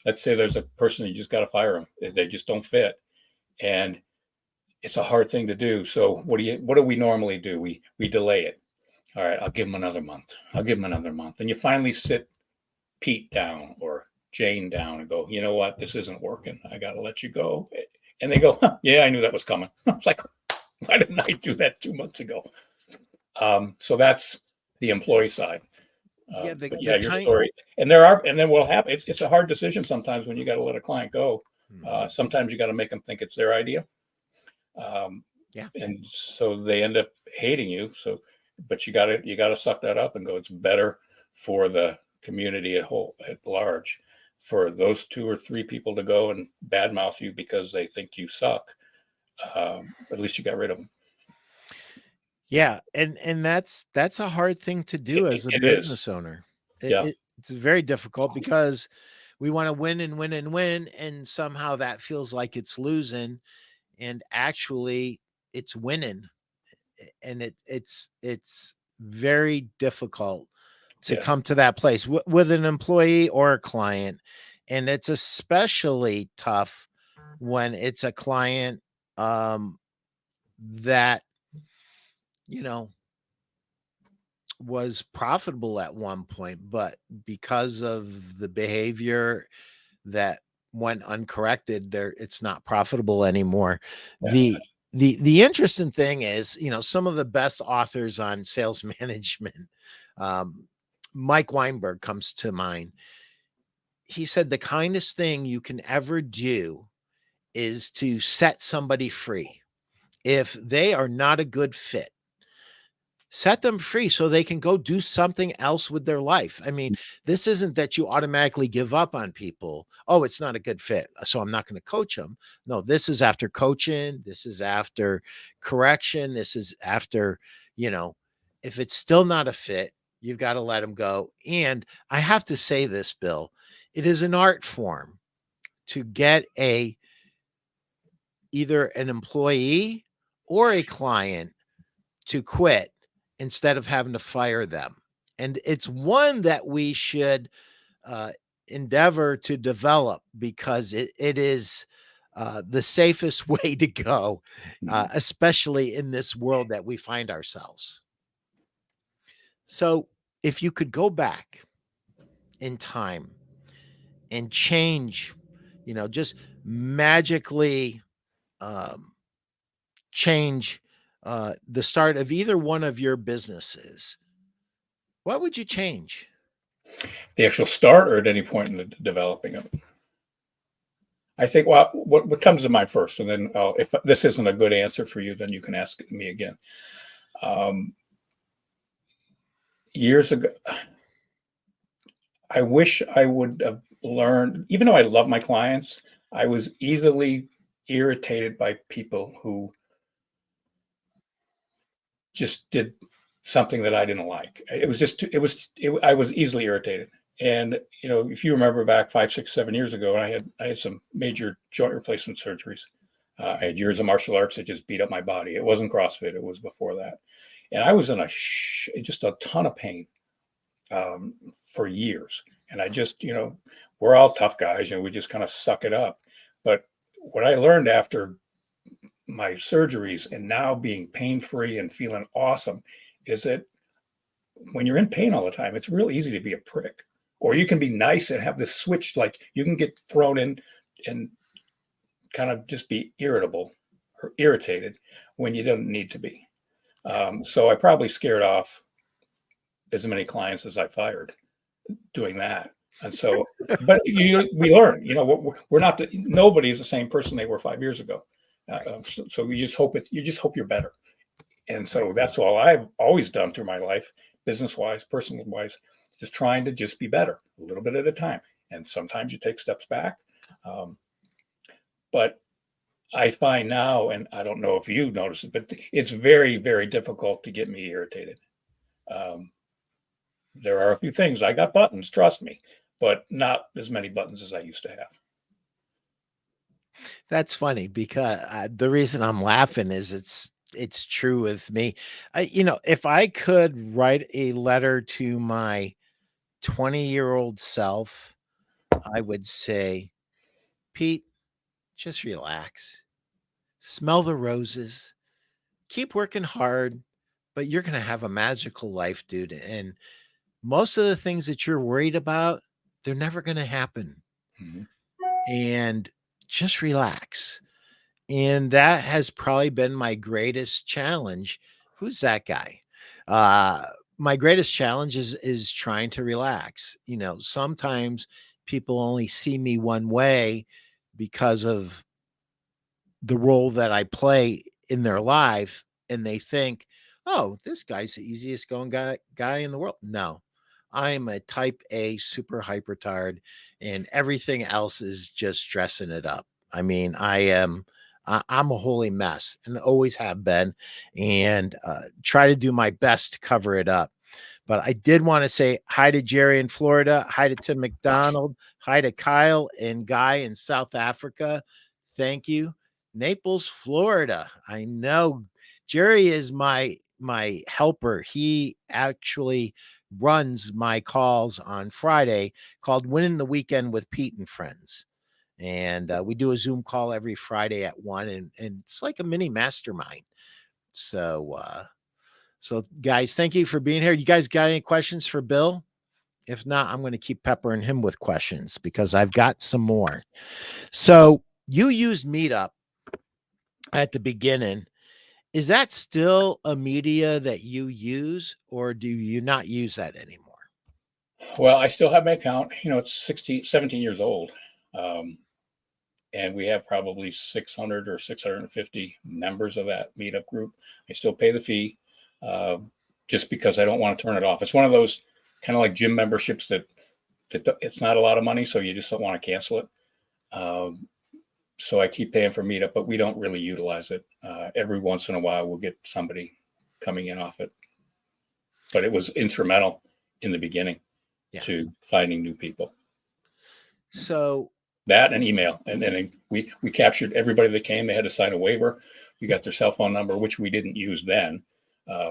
let's say there's a person, you just got to fire them. They just don't fit, and it's a hard thing to do. So what do we normally do? We delay it. All right, I'll give them another month. I'll give them another month, and you finally sit Pete down or Jane down and go, you know what, this isn't working. I got to let you go. And they go, huh, yeah, I knew that was coming. It's like, why didn't I do that 2 months ago? So that's the employee side. Yeah, But the yeah, your kind. story, and then what happen? It's a hard decision sometimes when you got to let a client go. Sometimes you got to make them think it's their idea. Yeah. And so they end up hating you. So, but you gotta suck that up and go, it's better for the community at large for those 2 or 3 people to go and badmouth you because they think you suck. At least you got rid of them. Yeah, and that's a hard thing to do as a It is. business owner. Yeah. It's very difficult because we want to win and win and win, and somehow that feels like it's losing, and actually it's winning, and it's very difficult to Yeah. come to that place with an employee or a client, and it's especially tough when it's a client that you know was profitable at one point, but because of the behavior that went uncorrected, there it's not profitable anymore. Yeah. The interesting thing is, some of the best authors on sales management, um, Mike Weinberg comes to mind. He said the kindest thing you can ever do is to set somebody free. If they are not a good fit, set them free so they can go do something else with their life. I mean, this isn't that you automatically give up on people. Oh, it's not a good fit, so I'm not going to coach them. No, this is after coaching. This is after correction. This is after, if it's still not a fit, you've got to let them go. And I have to say this, Bill, it is an art form to get either an employee or a client to quit instead of having to fire them. And it's one that we should uh, endeavor to develop because it is the safest way to go, especially in this world that we find ourselves. So, if you could go back in time and change, just magically um, change the start of either one of your businesses, what would you change? The actual start or at any point in the developing of it. I think, well, what comes to mind first, and then if this isn't a good answer for you, then you can ask me again. Years ago, I wish I would have learned, even though I love my clients, I was easily irritated by people who just did something that I didn't like. It was just, I was easily irritated. And, if you remember back 5, 6, 7 years ago, I had some major joint replacement surgeries. I had years of martial arts that just beat up my body. It wasn't CrossFit. It was before that. And I was in just a ton of pain for years. And I just, we're all tough guys and we just kind of suck it up. But what I learned after my surgeries and now being pain-free and feeling awesome is that when you're in pain all the time, it's real easy to be a prick. Or you can be nice and have this switch, like you can get thrown in and kind of just be irritable or irritated when you don't need to be. So I probably scared off as many clients as I fired doing that. And so, but we learn, we're not, nobody is the same person they were 5 years ago. So you just hope you're better. And so that's all I've always done through my life, business-wise, personal-wise, just trying to just be better a little bit at a time. And sometimes you take steps back. But I find now, and I don't know if you notice it, but it's very, very difficult to get me irritated. There are a few things. I got buttons, trust me, but not as many buttons as I used to have. That's funny because the reason I'm laughing is it's true with me. If I could write a letter to my 20-year-old self, I would say, Pete, just relax, smell the roses, keep working hard, but you're going to have a magical life, dude. And most of the things that you're worried about, they're never going to happen. Mm-hmm. And just relax. And that has probably been my greatest challenge. Who's that guy? My greatest challenge is trying to relax. Sometimes people only see me one way because of the role that I play in their life, and they think, "Oh, this guy's the easiest going guy in the world." No, I'm a type A super hypertard, and everything else is just dressing it up. I mean, I'm a holy mess and always have been, and try to do my best to cover it up. But I did want to say hi to Jerry in Florida, hi to Tim McDonald, hi to Kyle and Guy in South Africa. Thank you. Naples, Florida. I know Jerry is my helper. He actually runs my calls on Friday called Winning the Weekend with Pete and Friends. And we do a Zoom call every Friday at 1, and it's like a mini mastermind. So guys, thank you for being here. You guys got any questions for Bill? If not, I'm going to keep peppering him with questions because I've got some more. So you used Meetup at the beginning. Is that still a media that you use, or do you not use that anymore? Well, I still have my account. It's 17 years old. And we have probably 600 or 650 members of that meetup group. I still pay the fee just because I don't want to turn it off. It's one of those kind of like gym memberships that it's not a lot of money, so you just don't want to cancel it. So I keep paying for meetup, but we don't really utilize it. Every once in a while, we'll get somebody coming in off it. But it was instrumental in the beginning to finding new people. So that and email, and then we captured everybody that came. They had to sign a waiver. We got their cell phone number, which we didn't use then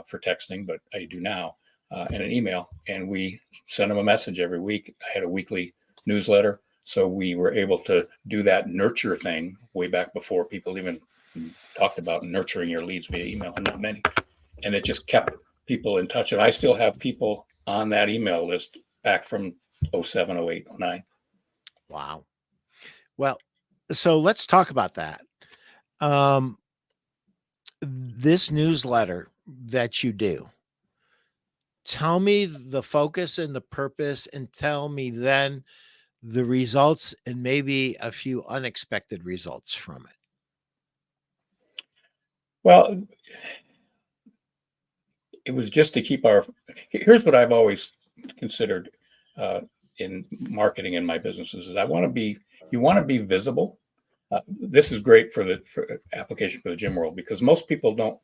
for texting, but I do now, and an email. And we sent them a message every week. I had a weekly newsletter, so we were able to do that nurture thing way back before people even talked about nurturing your leads via email, and not many. And it just kept people in touch. And I still have people on that email list back from 07, 08, 09. Wow. Well, so let's talk about that. This newsletter that you do, tell me the focus and the purpose, and tell me then the results and maybe a few unexpected results from it. Well, it was just to keep here's what I've always considered in marketing in my businesses is you want to be visible. This is great for application for the gym world, because most people don't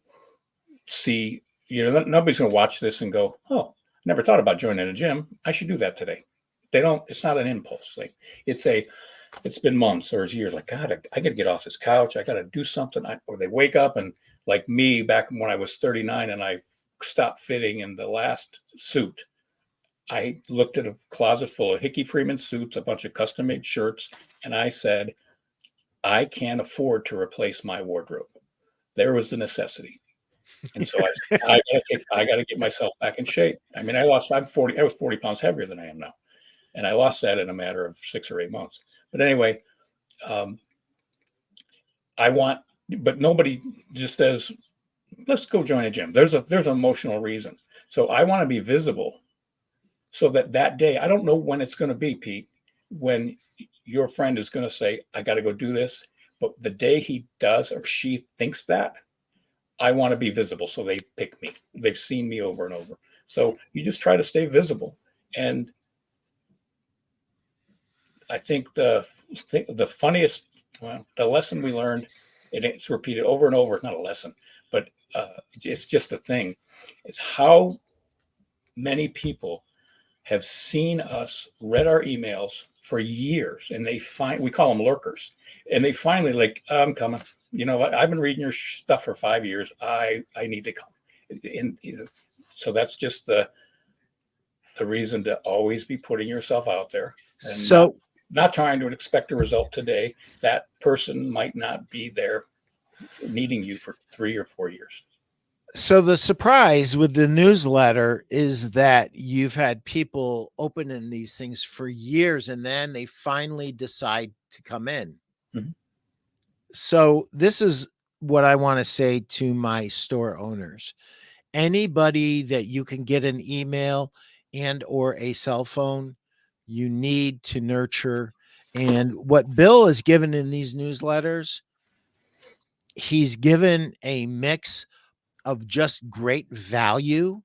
see, nobody's going to watch this and go, "Oh, I never thought about joining a gym. I should do that today." it's not an impulse. Like it's been months or years. Like, God, I got to get off this couch. I got to do something. Or they wake up and, like me back when I was 39 and I stopped fitting in the last suit, I looked at a closet full of Hickey Freeman suits, a bunch of custom made shirts, and I said, I can't afford to replace my wardrobe. There was the necessity. And so I got to get myself back in shape. I mean, I was 40 pounds heavier than I am now. And I lost that in a matter of 6 or 8 months. But anyway, but nobody just says, let's go join a gym. There's an emotional reason. So I want to be visible so that day, I don't know when it's going to be, Pete, when your friend is going to say, I got to go do this. But the day he does or she thinks that, I want to be visible. So they pick me. They've seen me over and over. So you just try to stay visible. And I think the funniest, the lesson we learned, and it's repeated over and over. It's not a lesson, but it's just a thing. It's how many people have seen us, read our emails for years, and we call them lurkers, and they finally like, I'm coming. You know what? I've been reading your stuff for 5 years. I need to come. And so that's just the reason to always be putting yourself out there. And So not trying to expect a result today. That person might not be there needing you for 3 or 4 years. So the surprise with the newsletter is that you've had people opening these things for years and then they finally decide to come in. Mm-hmm. So this is what I want to say to my store owners. Anybody that you can get an email and or a cell phone, you need to nurture. And what Bill is given in these newsletters, he's given a mix of just great value.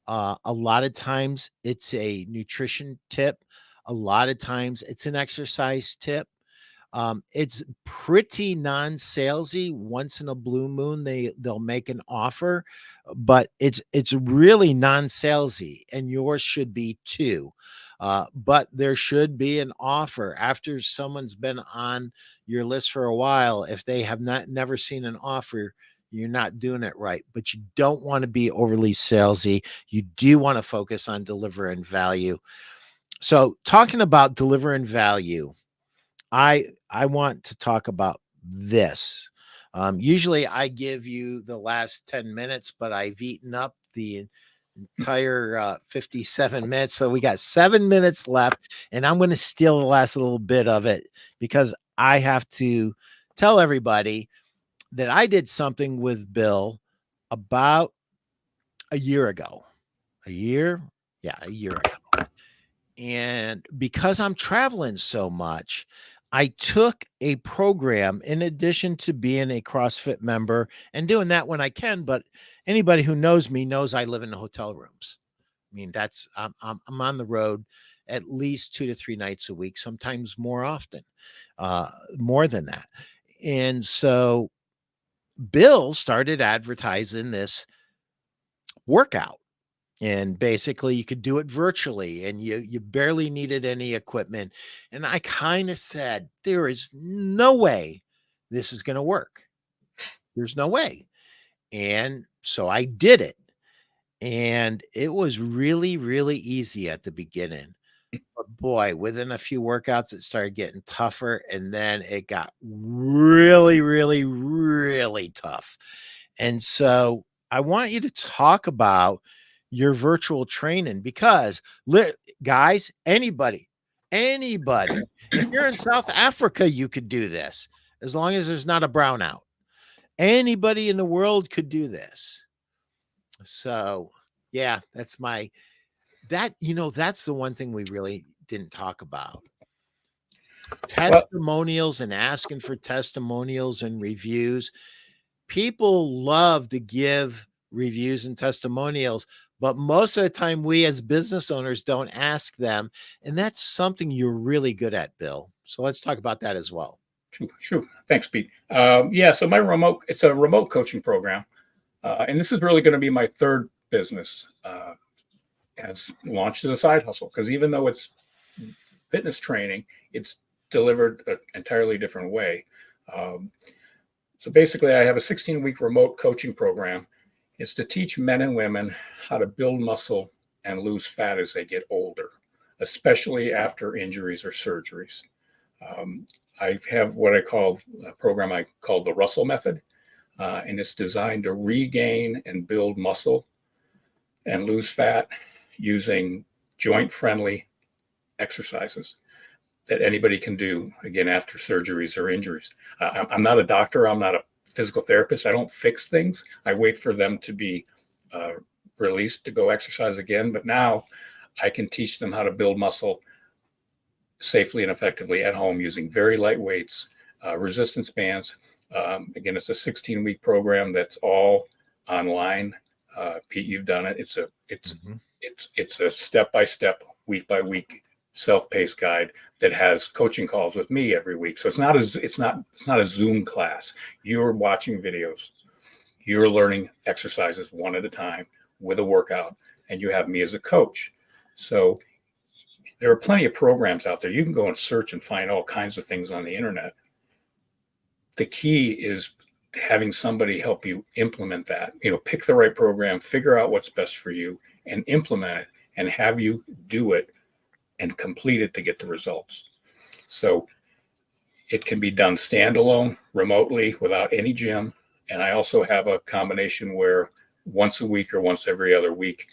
A lot of times it's a nutrition tip. A lot of times it's an exercise tip. It's pretty non-salesy. Once in a blue moon, they'll make an offer, but it's really non-salesy, and yours should be too. But there should be an offer after someone's been on your list for a while. If they have never seen an offer, you're not doing it right. But you don't want to be overly salesy. You do want to focus on delivering value. So, talking about delivering value, I want to talk about this. Usually I give you the last 10 minutes, but I've eaten up the entire 57 minutes. So we got 7 minutes left, and I'm going to steal the last little bit of it because I have to tell everybody that I did something with Bill about a year ago. A year? Yeah, a year ago. And because I'm traveling so much, I took a program in addition to being a CrossFit member and doing that when I can. But anybody who knows me knows I live in the hotel rooms. I mean, I'm on the road at least 2 to 3 nights a week, sometimes more often, more than that. And so Bill started advertising this workout. And basically you could do it virtually and you barely needed any equipment. And I kind of said, there is no way this is going to work. There's no way. And so I did it. And it was really, really easy at the beginning. But boy, within a few workouts, it started getting tougher. And then it got really, really, really tough. And so I want you to talk about your virtual training because guys, anybody, if you're in South Africa, you could do this as long as there's not a brownout. Anybody in the world could do this. So yeah, that's the one thing we really didn't talk about. Testimonials and asking for testimonials and reviews. People love to give reviews and testimonials, but most of the time we as business owners don't ask them. And that's something you're really good at, Bill. So let's talk about that as well. True. Thanks, Pete. So it's a remote coaching program. And this is really going to be my third business. It's launched as a side hustle because even though it's fitness training, it's delivered an entirely different way. Um, so basically, I have a 16-week remote coaching program. It's to teach men and women how to build muscle and lose fat as they get older, especially after injuries or surgeries. Um, I have what I call a program I call the Russell Method, and it's designed to regain and build muscle and lose fat using joint-friendly exercises that anybody can do, again, after surgeries or injuries. I'm not a doctor. I'm not a physical therapist. I don't fix things. I wait for them to be uh, released to go exercise again. But now I can teach them how to build muscle safely and effectively at home using very light weights, resistance bands. Again, it's a 16-week program that's all online. Pete, you've done it. It's a step-by-step, week-by-week self-paced guide that has coaching calls with me every week. So it's not a Zoom class. You're watching videos, you're learning exercises one at a time with a workout, and you have me as a coach. So there are plenty of programs out there. You can go and search and find all kinds of things on the internet. The key is having somebody help you implement that. Pick the right program, figure out what's best for you, and implement it, and have you do it and complete it to get the results. So it can be done standalone, remotely, without any gym. And I also have a combination where once a week or once every other week,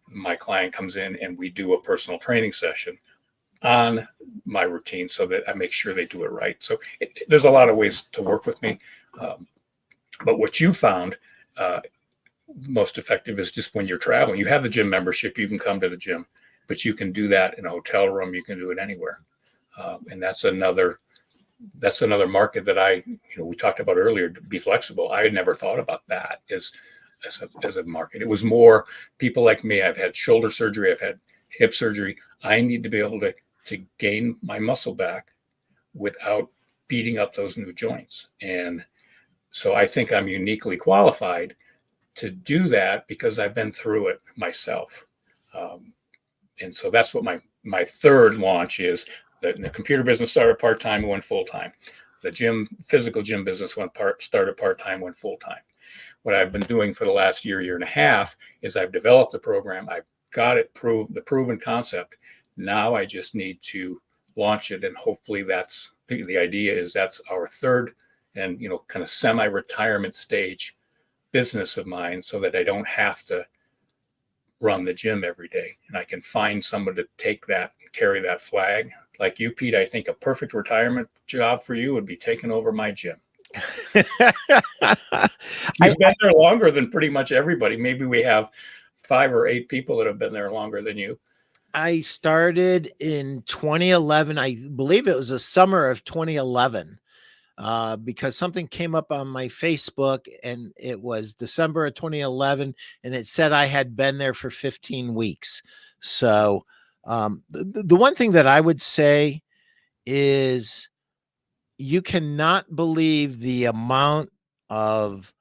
my client comes in and we do a personal training session on my routine so that I make sure they do it right. So there's a lot of ways to work with me. But what you found most effective is just when you're traveling. You have the gym membership, you can come to the gym, but you can do that in a hotel room. You can do it anywhere. And that's another market that we talked about earlier, to be flexible. I had never thought about that as a market. It was more people like me. I've had shoulder surgery. I've had hip surgery. I need to be able to gain my muscle back without beating up those new joints. And so I think I'm uniquely qualified to do that because I've been through it myself. And so that's what my third launch is. The computer business started part-time, went full-time. The physical gym business started part-time, went full-time. What I've been doing for the last year and a half is I've developed the program. I've got it the proven concept. Now I just need to launch it. And hopefully the idea is that's our third and, kind of semi-retirement stage business of mine, so that I don't have to run the gym every day. And I can find someone to take that and carry that flag. Like you, Pete, I think a perfect retirement job for you would be taking over my gym. You've been there longer than pretty much everybody. Maybe we have 5 or 8 people that have been there longer than you. I started in 2011. I believe it was the summer of 2011. Because something came up on my Facebook and it was December of 2011 and it said I had been there for 15 weeks. So the one thing that I would say is you cannot believe the amount of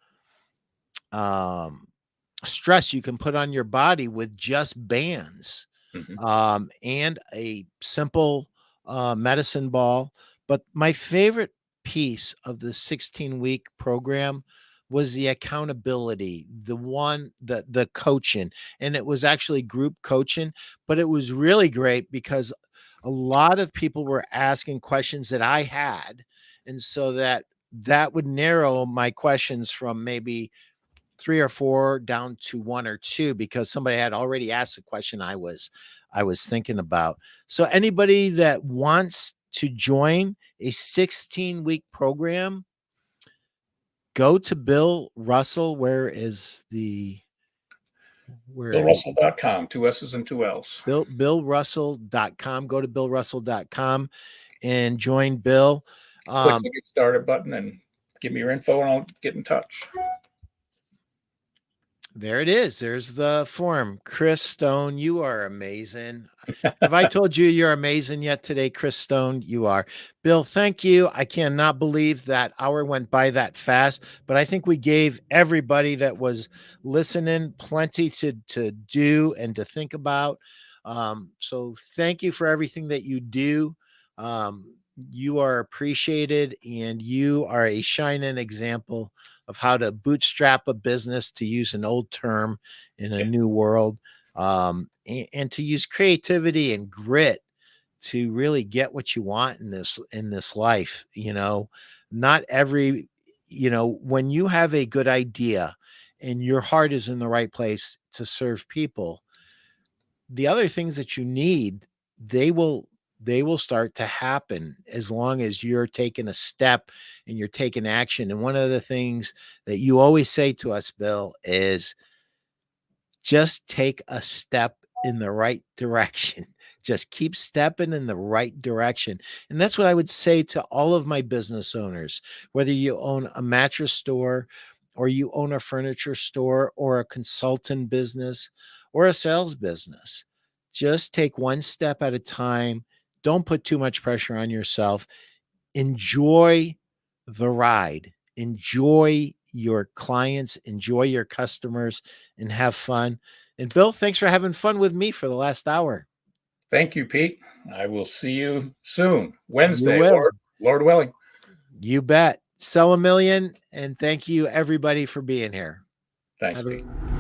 stress you can put on your body with just bands. Mm-hmm. And a simple medicine ball. But my favorite piece of the 16-week program was the accountability, the coaching. And it was actually group coaching, but it was really great because a lot of people were asking questions that I had. And so that would narrow my questions from maybe 3 or 4 down to 1 or 2 because somebody had already asked the question I was thinking about. So anybody that wants to join a 16-week program, go to Bill Russell. BillRussell.com, 2 S's and 2 L's. BillRussell.com. Go to BillRussell.com and join Bill. Click the Get Started button and give me your info and I'll get in touch. There it is. There's the form. Chris Stone, you are amazing. Have I told you you're amazing yet today, Chris Stone? You are. Bill, thank you. I cannot believe that hour went by that fast, but I think we gave everybody that was listening plenty to do and to think about. So thank you for everything that you do. You are appreciated, and you are a shining example of how to bootstrap a business, to use an old term in a Yeah. new world, and to use creativity and grit to really get what you want in this life. Not every, when you have a good idea and your heart is in the right place to serve people, the other things that you need, they will they will start to happen as long as you're taking a step and you're taking action. And one of the things that you always say to us, Bill, is just take a step in the right direction. Just keep stepping in the right direction. And that's what I would say to all of my business owners, whether you own a mattress store or you own a furniture store or a consultant business or a sales business. Just take one step at a time. Don't put too much pressure on yourself. Enjoy the ride. Enjoy your clients, enjoy your customers, and have fun. And Bill, thanks for having fun with me for the last hour. Thank you, Pete. I will see you soon, You Wednesday, will. Lord willing. You bet. Sell a million. And thank you, everybody, for being here. Thanks, Have a Pete.